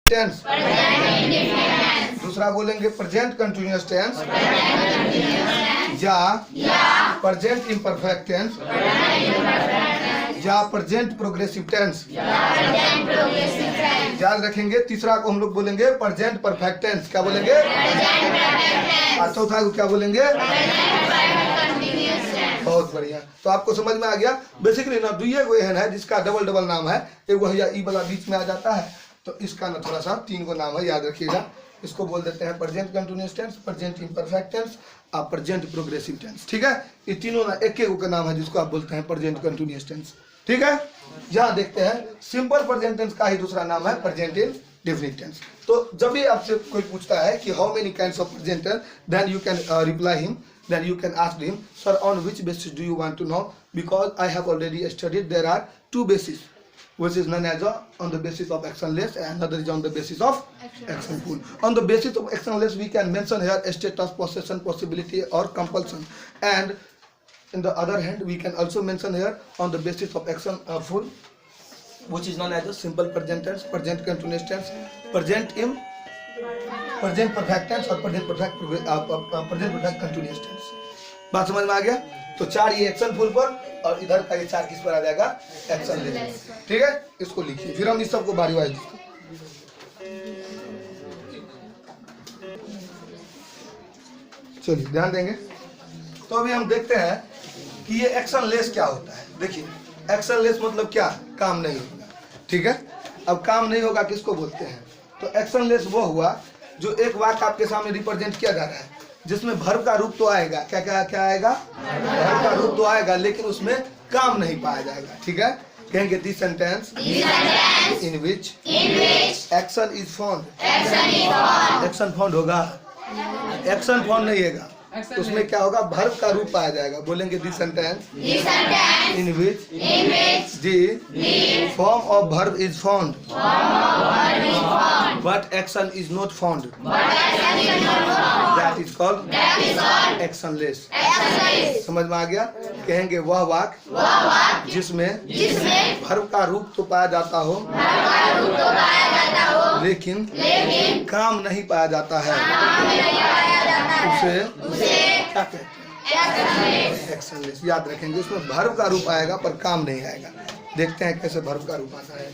Tense, दूसरा बोलेंगे present continuous tense या प्रेजेंट इम्परफेक्ट टेंस या प्रेजेंट प्रोग्रेसिव टेंस। याद रखेंगे। तीसरा को हम लोग बोलेंगे प्रेजेंट परफेक्ट टेंस। क्या बोलेंगे? और चौथा को क्या बोलेंगे? बहुत बढ़िया। तो आपको समझ में आ गया। बेसिकली ना दुइये को एहन है जिसका डबल डबल नाम है। एक वही ई वाला बीच में आ जाता है, तो इसका ना थोड़ा सा तीन को नाम है, याद रखिएगा। इसको बोल देते हैं present continuous tense, present imperfect tense और प्रेजेंट प्रोग्रेसिव टेंस। ठीक है, ये तीनों ना एक एक का नाम है जिसको आप बोलते हैं प्रेजेंट कंटिन्यूअस टेंस। ठीक है, यहाँ देखते हैं सिंपल प्रेजेंट टेंस का ही दूसरा नाम है प्रेजेंट इंडेफिनिट टेंस। तो जब भी आपसे कोई पूछता है कि how many kinds of present tense, then you can reply him, then you can ask him, sir, on which basis do you want to know? Because I have already studied there are two bases, which is known as on the basis of actionless and another is on the basis of actionful. On the basis of actionless we can mention here status, possession, possibility or compulsion, and in the other hand we can also mention here on the basis of actionful, which is known as the simple present tense, present continuous tense, present perfect tense और present perfect continuous tense. बात समझ में आ गया? तो चार ये action full पर और इधर का ये चार किस पर आ जाएगा? Action less. ठीक है, इसको लिखिए, फिर हम इस सबको बारी बारी। चलिए ध्यान देंगे। तो अभी हम देखते हैं कि ये एक्शन लेस क्या होता है। देखिए, एक्शन लेस मतलब क्या? काम नहीं होगा। ठीक है, अब काम नहीं होगा किसको बोलते हैं? तो एक्शन लेस वो हुआ जो एक वाक्य आपके सामने रिप्रेजेंट किया जा रहा है जिसमें वर्ब का रूप तो आएगा। क्या क्या क्या आएगा? वर्ब का रूप तो आएगा, लेकिन उसमें काम नहीं पाया जाएगा। ठीक है, कहेंगे this sentence in which action is found. Action found होगा, एक्शन फाउंड नहीं होगा, उसमें क्या होगा? वर्ब का रूप पाया जाएगा। बोलेंगे this sentence in which the form of verb is found but action is not found, that is called actionless. समझ में आ गया? कहेंगे वह वाक्य जिसमें वर्ब का रूप तो पाया जाता हो लेकिन काम नहीं पाया जाता है, उसे क्या कहते हैं? एक्शनलेस। याद रखेंगे, उसमें वर्ब का रूप आएगा पर काम नहीं आएगा। देखते हैं कैसे वर्ब का रूप आता है।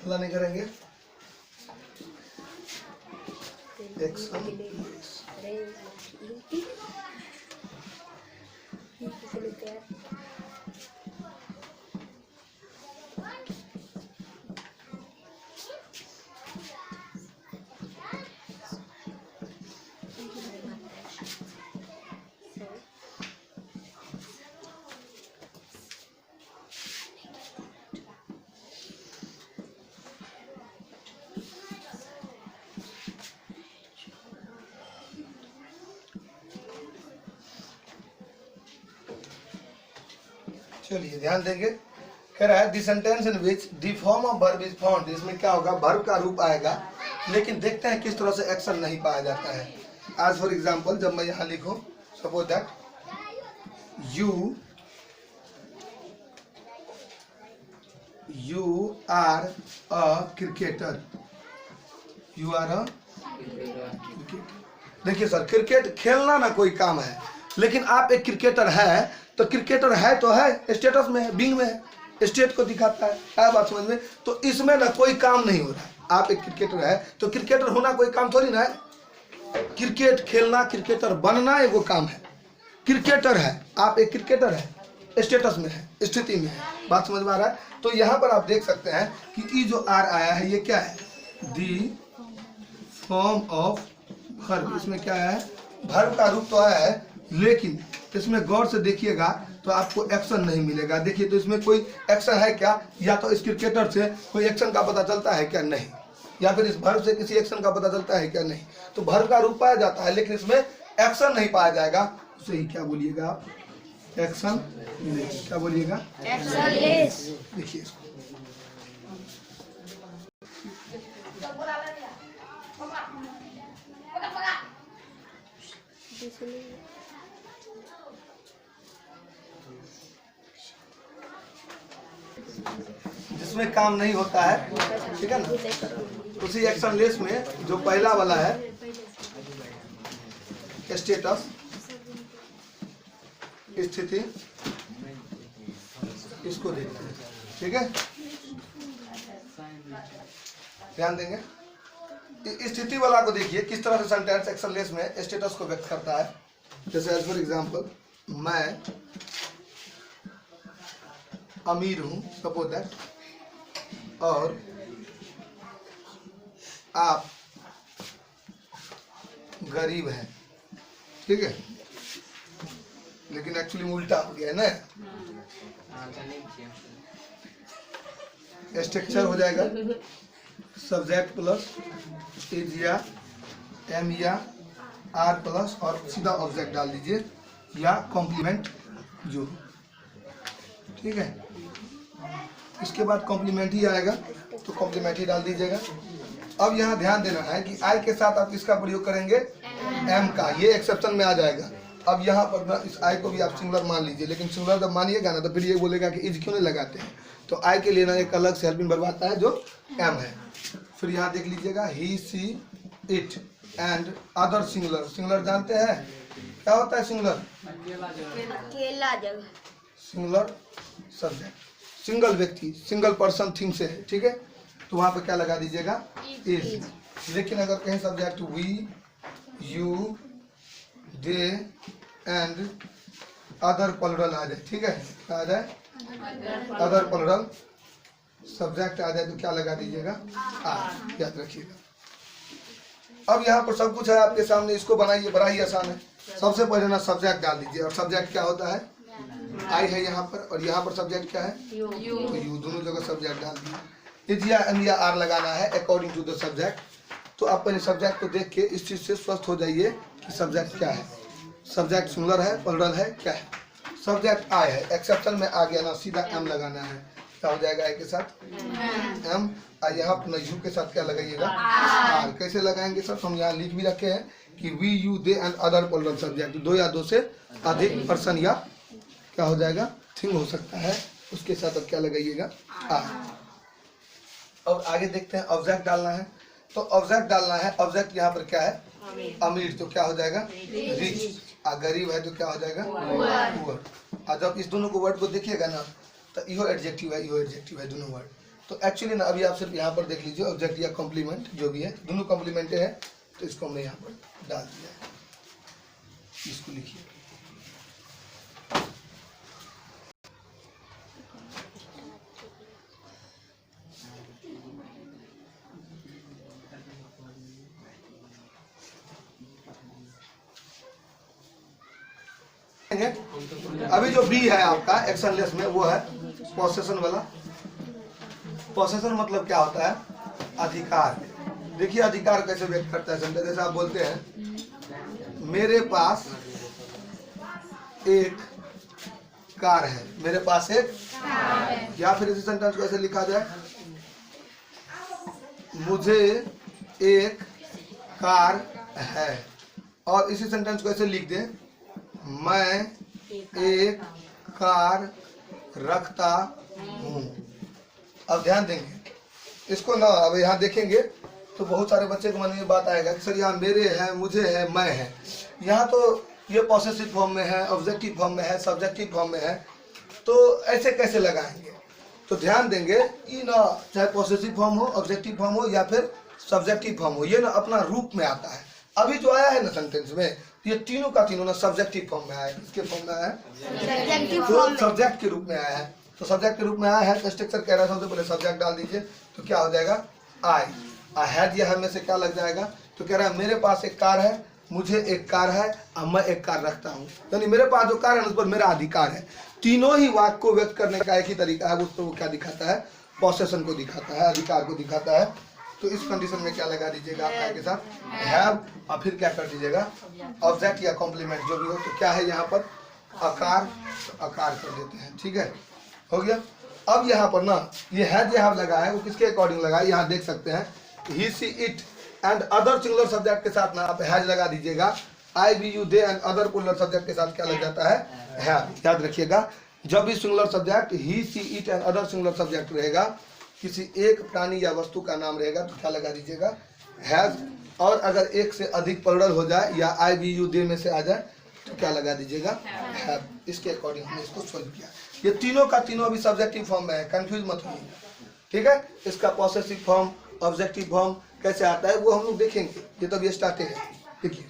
हल्ला नहीं करेंगे। चलिए ध्यान देंगे। कह रहा है the sentence in which the form of verb is found. इसमें क्या होगा? वर्ब का रूप आएगा, लेकिन देखते हैं किस तरह से एक्शन नहीं पाया जाता है। आज फॉर एग्जांपल जब मैं यहाँ लिखूं, suppose that you are a cricketer. You are a cricketer. देखिए सर, क्रिकेट खेलना ना कोई काम है, लेकिन आप एक क्रिकेटर है तो क्रिकेटर है तो है, स्टेटस में है, बिंग में है, स्टेट को दिखाता है। क्या बात समझ में? तो इसमें ना कोई काम नहीं हो रहा है। आप एक क्रिकेटर है तो क्रिकेटर होना कोई काम थोड़ी ना है। क्रिकेट खेलना, क्रिकेटर बनना एगो काम है। क्रिकेटर है, आप एक क्रिकेटर है, स्टेटस में है, स्थिति में है। बात समझ में आ रहा है? तो यहाँ पर आप देख सकते हैं कि ई जो आर आया है ये क्या है? The form of verb. इसमें क्या है? वर्ब का रूप तो आया है, लेकिन इसमें गौर से देखिएगा तो आपको एक्शन नहीं मिलेगा। देखिए तो इसमें कोई एक्शन है क्या, या तो इस क्रिकेटर से कोई एक्शन का पता चलता है क्या, नहीं, या फिर इस भर्व से किसी एक्शन का पता चलता है क्या, नहीं। तो भर्व का रूप पाया जाता है लेकिन इसमें एक्शन नहीं पाया जाएगा, उसे ही क्या बोलिएगा आप, एक्शन लेस। क्या बोलिएगा, एक्शन लेस। देखिए इसको, जिसमें काम नहीं होता है, ठीक है ना। उसी एक्शन लेस में जो पहला वाला है स्टेटस, स्थिति, इसको देखते हैं, ठीक है, ध्यान देंगे। स्थिति वाला को देखिए किस तरह से सेंटेंस एक्शन लेस में स्टेटस को व्यक्त करता है। जैसे एज फॉर एग्जांपल, मैं अमीर हूं, सपोज दैट, और आप गरीब हैं, ठीक है, लेकिन एक्चुअली उल्टा हो गया ना। स्ट्रक्चर हो जाएगा सब्जेक्ट प्लस इज या एम या आर प्लस और सीधा ऑब्जेक्ट डाल दीजिए या कॉम्प्लीमेंट जो, ठीक है। इसके बाद कॉम्प्लीमेंट ही आएगा तो कॉम्प्लीमेंट ही डाल दीजिएगा। अब यहाँ ध्यान देना है कि आई के साथ आप इसका प्रयोग करेंगे एम का, ये एक्सेप्शन में आ जाएगा। अब यहाँ पर इस आई को भी आप सिंगुलर मान लीजिए, लेकिन सिंगुलर जब मानिएगा ना तो फिर ये बोलेगा कि इज क्यों नहीं लगाते हैं। तो आई के लिए ना एक अलग से हेल्पिंग वर्ब आता है जो एम है। फिर यहाँ देख लीजिएगा he, she, it and other singular. Singular जानते हैं क्या होता है सिंगुलर, अकेला जगह, सिंगुलर सब्जेक्ट, सिंगल व्यक्ति, सिंगल पर्सन थिंग से, ठीक है। तो वहाँ पे क्या लगा दीजिएगा, इज। लेकिन अगर कहीं subject we, you, they and other plural आ जाए, ठीक है, क्या आ जाए, अदर प्लुरल सब्जेक्ट आ जाए तो क्या लगा दीजिएगा, आर, याद रखिएगा। अब यहाँ पर सब कुछ है आपके सामने, इसको बनाइए, बड़ा ही आसान है। सबसे पहले ना सब्जेक्ट डाल दीजिए, और सब्जेक्ट क्या होता है, आई है यहाँ पर, और यहाँ पर सब्जेक्ट क्या है, यू। तो यू, दोनों जगह सब्जेक्ट डाल दिए। इज या एम या आर लगाना है अकॉर्डिंग टू द सब्जेक्ट। तो आप पहले सब्जेक्ट को देख के इस चीज से स्वस्थ हो जाइए कि सब्जेक्ट क्या है, सब्जेक्ट सिंगुलर है, प्लुरल है, क्या है। सब्जेक्ट आई है, एक्सेप्शन में आ गया ना, सीधा एम लगाना है। क्या हो जाएगा आई के साथ एम, और यहाँ पर यू के साथ क्या लगाइएगा, आर। कैसे लगाएंगे सर, हम यहाँ लिख भी रखे हैं कि we, you, they and other plural subject, दो या दो से अधिक पर्सन या क्या हो जाएगा, थिंग हो सकता है, उसके साथ अब क्या लगाइएगा, आर। और आगे देखते हैं ऑब्जेक्ट डालना है। तो ऑब्जेक्ट डालना है, ऑब्जेक्ट यहाँ पर क्या है, अमीर, तो क्या हो जाएगा, रिच। और गरीब है तो क्या हो जाएगा, पुअर। और जब इस दोनों को वर्ड को देखिएगा ना तो इहो एडजेक्टिव है, इहो एडजेक्टिव है, दोनों वर्ड। तो एक्चुअली ना अभी आप सिर्फ यहाँ पर देख लीजिए, ऑब्जेक्ट या कॉम्प्लीमेंट जो भी है, दोनों कॉम्प्लीमेंट है, तो इसको हमने यहाँ पर डाल दिया है। इसको लिखिए, अभी जो बी है आपका एक्शन लेस में वो है पोसेशन वाला। पोसेशन मतलब क्या होता है, अधिकार। देखिए अधिकार कैसे व्यक्त करता है सेंटेंस, जैसे आप बोलते हैं मेरे पास एक कार है, मेरे पास एक, या फिर इसी सेंटेंस को ऐसे लिखा जाए, मुझे एक कार है। और इसी सेंटेंस को ऐसे लिख दें, मैं एक कार रखता हूँ। अब ध्यान देंगे इसको ना, अब यहाँ देखेंगे तो बहुत सारे बच्चे के मन में बात आएगा कि सर यहाँ मेरे है, मुझे है, मैं है। यहाँ तो ये पॉसेसिव फॉर्म में है, ऑब्जेक्टिव फॉर्म में है, सब्जेक्टिव फॉर्म में है, तो ऐसे कैसे लगाएंगे। तो ध्यान देंगे ये ना, चाहे पॉसेसिव फॉर्म हो, ऑब्जेक्टिव फॉर्म हो या फिर सब्जेक्टिव फॉर्म हो, ये ना अपना रूप में आता है। अभी जो आया है ना सेंटेंस में, ये तीनों का तीनों ना सब्जेक्टिव फॉर्म में आया है। किसके फॉर्म में आया है, तो सब्जेक्ट के रूप में आया है। तो सब्जेक्ट के रूप में आया है तो स्ट्रक्चर कह रहा है, सबसे पहले सब्जेक्ट डाल दीजिए, तो क्या हो जाएगा, आई। हैड या है में से क्या लग जाएगा, तो कह रहा है मेरे पास एक कार है, मुझे एक कार है और मैं एक कार रखता हूँ, यानी मेरे पास जो कार है उस पर मेरा अधिकार है। तीनों ही वाक्य को व्यक्त करने का एक ही तरीका है, उस पर वो क्या दिखाता है, पॉसेशन को दिखाता है, अधिकार को दिखाता है। तो इस कंडीशन में क्या लगा दीजिएगा आप के साथ हैव, और फिर क्या कर दीजिएगा ऑब्जेक्ट या कॉम्प्लीमेंट जो भी हो। तो क्या है यहाँ पर आकार, तो आकार कर देते हैं, ठीक है, हो गया। अब यहाँ पर ना ये हैज यहाँ लगा है, वो किसके अकॉर्डिंग लगा है, यहाँ देख सकते हैं he she it and other singular subject के साथ ना आप हैज लगा दीजिएगा। I we you they and other plural subject के साथ क्या लग जाता है, हैव। याद रखिएगा जब भी singular subject he she it and other singular subject रहेगा, किसी एक प्राणी या वस्तु का नाम रहेगा तो क्या लगा दीजिएगा हैज। और अगर एक से अधिक प्लूरल हो जाए या आई बी यू दे में से आ जाए तो क्या लगा दीजिएगा हैव। इसके अकॉर्डिंग हमने इसको सोल्व किया। ये तीनों का तीनों अभी सब्जेक्टिव फॉर्म में है, कंफ्यूज मत होइए, ठीक है। इसका पॉसेसिव फॉर्म, ऑब्जेक्टिव फॉर्म कैसे आता है वो हम लोग देखेंगे, ये तो अभी स्टार्टिंग है। देखिए